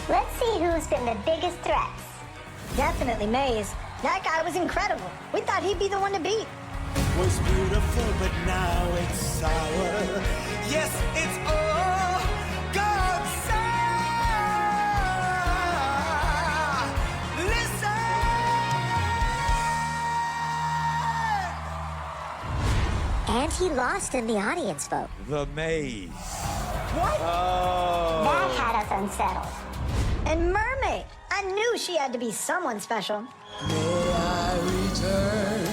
Let's see who's been the biggest threats. Definitely Maze. That guy was incredible. We thought he'd be the one to beat. Was beautiful, but now it's sour. Yes, it's all gone sour. Listen! And he lost in the audience vote. The Maze. What? Oh. That had us unsettled. And Mermaid. I knew she had to be someone special. May I return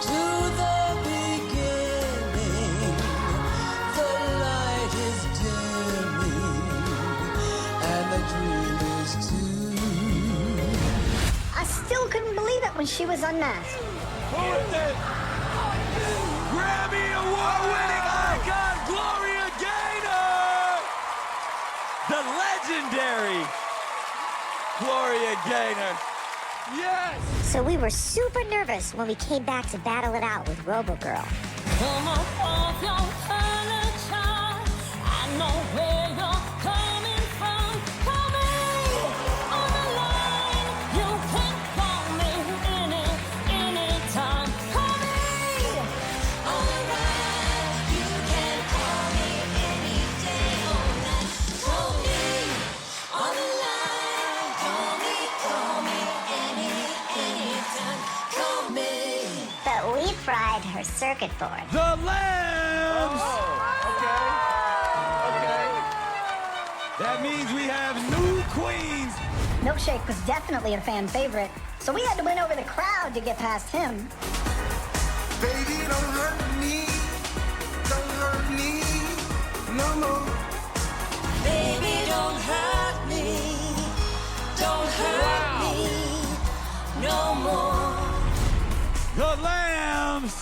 to the beginning? The light is dimming, and the dream is too. I still couldn't believe it when she was unmasked. Grammy Award-winning icon Gloria Gaynor! The legendary Gloria Gaynor. Yes! So we were super nervous when we came back to battle it out with Robo-Girl. Come on, off your color chart. I know where you're coming from. Call me on the line. You can call me anytime. Call me on the line. You can call me any day or night. Call me on the line. Call me anytime. Call me. But we fried her circuit board. The Lambs! Okay. That means we have new queens. Milkshake was definitely a fan favorite, so we had to win over the crowd to get past him. Baby, don't hurt me. Don't hurt me no more. Baby, don't hurt me. Don't hurt me no more. The Lambs!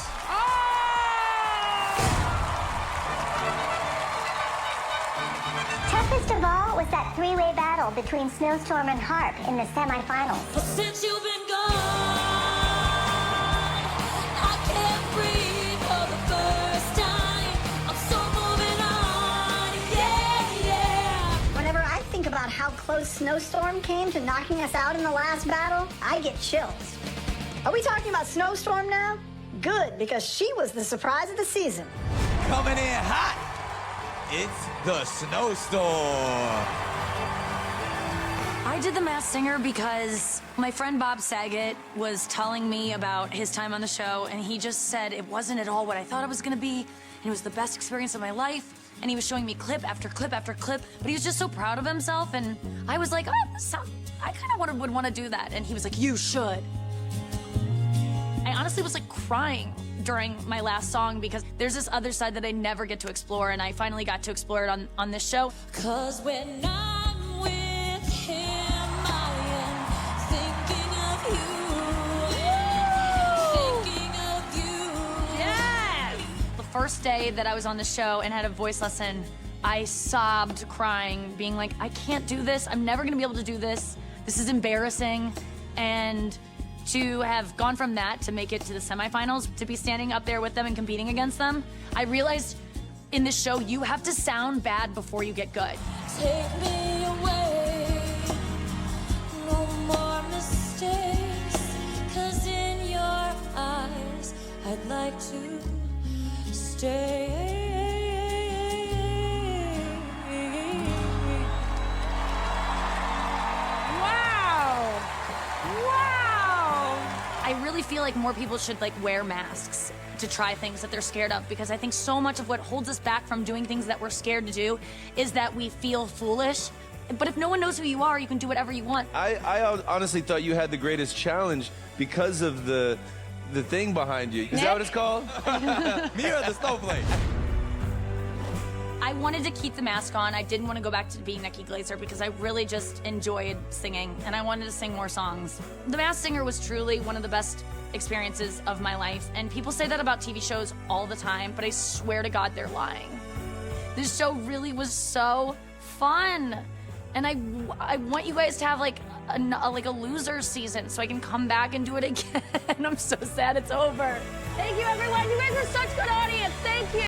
Toughest of all was that three-way battle between Snowstorm and Harp in the semifinals. But since you've been gone, I can't breathe for the first time. I'm so moving on, yeah. Whenever I think about how close Snowstorm came to knocking us out in the last battle, I get chills. Are we talking about Snowstorm now? Good, because she was the surprise of the season. Coming in hot, it's the Snowstorm. I did The Masked Singer because my friend Bob Saget was telling me about his time on the show, and he just said it wasn't at all what I thought it was gonna be, and it was the best experience of my life. And he was showing me clip after clip after clip, but he was just so proud of himself, and I was like, oh, I kind of would want to do that. And he was like, you should. I honestly was like crying during my last song because there's this other side that I never get to explore, and I finally got to explore it on this show. 'Cause when I'm with him, I am thinking of you. Thinking of you. Yes! The first day that I was on the show and had a voice lesson, I sobbed crying, being like, I can't do this. I'm never gonna be able to do this. This is embarrassing. And to have gone from that to make it to the semifinals, to be standing up there with them and competing against them, I realized in this show, you have to sound bad before you get good. Take me away. No more mistakes. 'Cause in your eyes, I'd like to stay. I really feel like more people should like wear masks to try things that they're scared of, because I think so much of what holds us back from doing things that we're scared to do is that we feel foolish. But if no one knows who you are, you can do whatever you want. I honestly thought you had the greatest challenge because of the thing behind you. Is that what it's called? Me or the snowflake? I wanted to keep the mask on. I didn't want to go back to being Nikki Glaser because I really just enjoyed singing, and I wanted to sing more songs. The Masked Singer was truly one of the best experiences of my life, and people say that about TV shows all the time, but I swear to God they're lying. This show really was so fun, and I want you guys to have like a loser season so I can come back and do it again. I'm so sad it's over. Thank you, everyone. You guys are such good audience. Thank you.